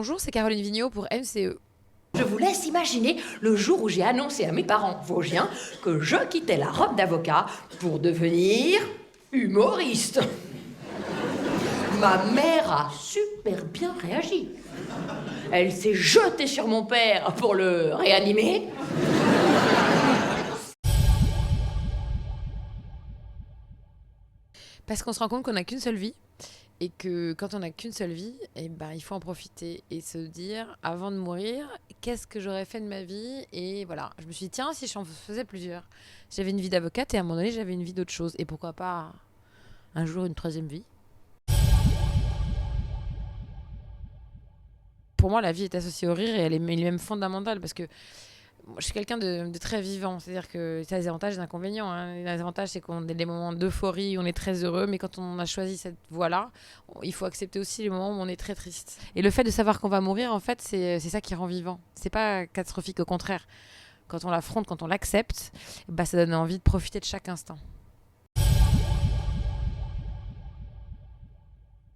Bonjour, c'est Caroline Vigneault pour MCE. Je vous laisse imaginer le jour où j'ai annoncé à mes parents vosgiens que je quittais la robe d'avocat pour devenir humoriste. Ma mère a super bien réagi. Elle s'est jetée sur mon père pour le réanimer. Parce qu'on se rend compte qu'on n'a qu'une seule vie et que quand on n'a qu'une seule vie, il faut en profiter et se dire, avant de mourir, qu'est-ce que j'aurais fait de ma vie? Et voilà, je me suis dit, tiens, si j'en faisais plusieurs. J'avais une vie d'avocate et à un moment donné, j'avais une vie d'autre chose. Et pourquoi pas un jour une troisième vie? Pour moi, la vie est associée au rire et elle est même fondamentale parce que moi, je suis quelqu'un de très vivant. C'est-à-dire que ça a des avantages et des inconvénients. Les avantages, c'est qu'on a des moments d'euphorie où on est très heureux, mais quand on a choisi cette voie-là, il faut accepter aussi les moments où on est très triste. Et le fait de savoir qu'on va mourir, en fait, c'est ça qui rend vivant. C'est pas catastrophique, au contraire. Quand on l'affronte, quand on l'accepte, ça donne envie de profiter de chaque instant.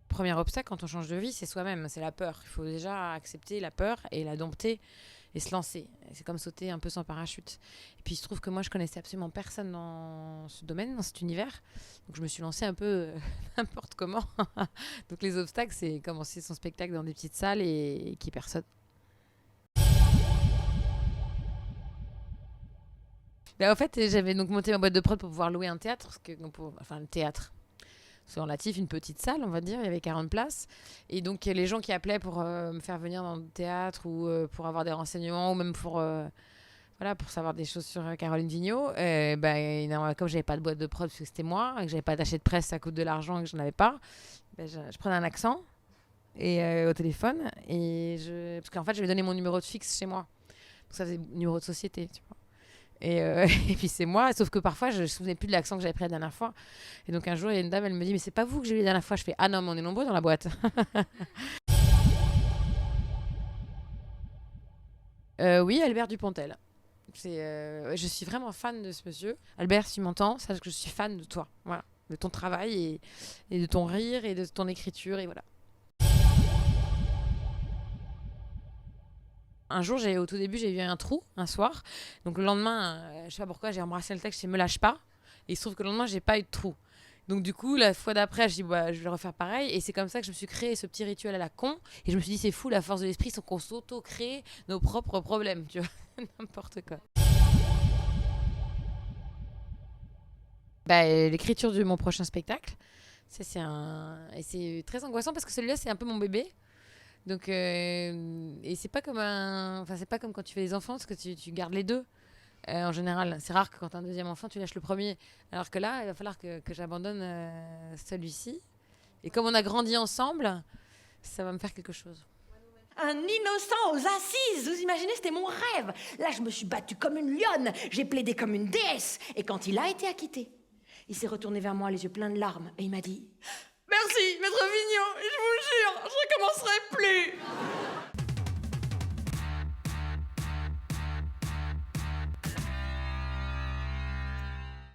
Premier obstacle quand on change de vie, c'est soi-même, c'est la peur. Il faut déjà accepter la peur et la dompter et se lancer. C'est comme sauter un peu sans parachute. Et puis il se trouve que moi je connaissais absolument personne dans ce domaine, dans cet univers. Donc je me suis lancée un peu n'importe comment. Donc les obstacles, c'est commencer son spectacle dans des petites salles et qui personne. En fait, j'avais donc monté ma boîte de prod pour pouvoir louer un théâtre, le théâtre. C'est relatif, une petite salle, on va dire, il y avait 40 places. Et donc, les gens qui appelaient pour me faire venir dans le théâtre ou pour avoir des renseignements ou même pour savoir des choses sur Caroline Vigneault, comme j'avais pas de boîte de prod parce que c'était moi, et que j'avais pas d'acheter de presse, ça coûte de l'argent et que je n'en avais pas, je prenais un accent et au téléphone. Parce qu'en fait, j'avais donné mon numéro de fixe chez moi. Donc, ça faisait numéro de société, tu vois. Et puis c'est moi, sauf que parfois je ne me souvenais plus de l'accent que j'avais pris la dernière fois. Et donc un jour, il y a une dame, elle me dit, mais c'est pas vous que j'ai eu la dernière fois. Je fais, ah non, mais on est nombreux dans la boîte. Oui, Albert Dupontel. Je suis vraiment fan de ce monsieur. Albert, si tu m'entends, sache que je suis fan de toi. Voilà, de ton travail et de ton rire et de ton écriture. Et voilà. Un jour, au tout début, j'ai eu un trou un soir. Donc le lendemain, je sais pas pourquoi, j'ai embrassé le texte, je me lâche pas. Et il se trouve que le lendemain, j'ai pas eu de trou. Donc du coup, la fois d'après, je dis je vais refaire pareil. Et c'est comme ça que je me suis créé ce petit rituel à la con. Et je me suis dit, c'est fou, la force de l'esprit, c'est qu'on s'auto-crée nos propres problèmes, tu vois. N'importe quoi. L'écriture de mon prochain spectacle, et c'est très angoissant parce que celui-là, c'est un peu mon bébé. Donc, et c'est pas comme c'est pas comme quand tu fais des enfants, parce que tu gardes les deux. En général, c'est rare que quand tu as un deuxième enfant, tu lâches le premier. Alors que là, il va falloir que j'abandonne celui-ci. Et comme on a grandi ensemble, ça va me faire quelque chose. Un innocent aux assises, vous imaginez, c'était mon rêve. Là, je me suis battue comme une lionne, j'ai plaidé comme une déesse. Et quand il a été acquitté, il s'est retourné vers moi, les yeux pleins de larmes, et il m'a dit: Merci, maître Vigneault, et je vous jure, je recommencerai plus.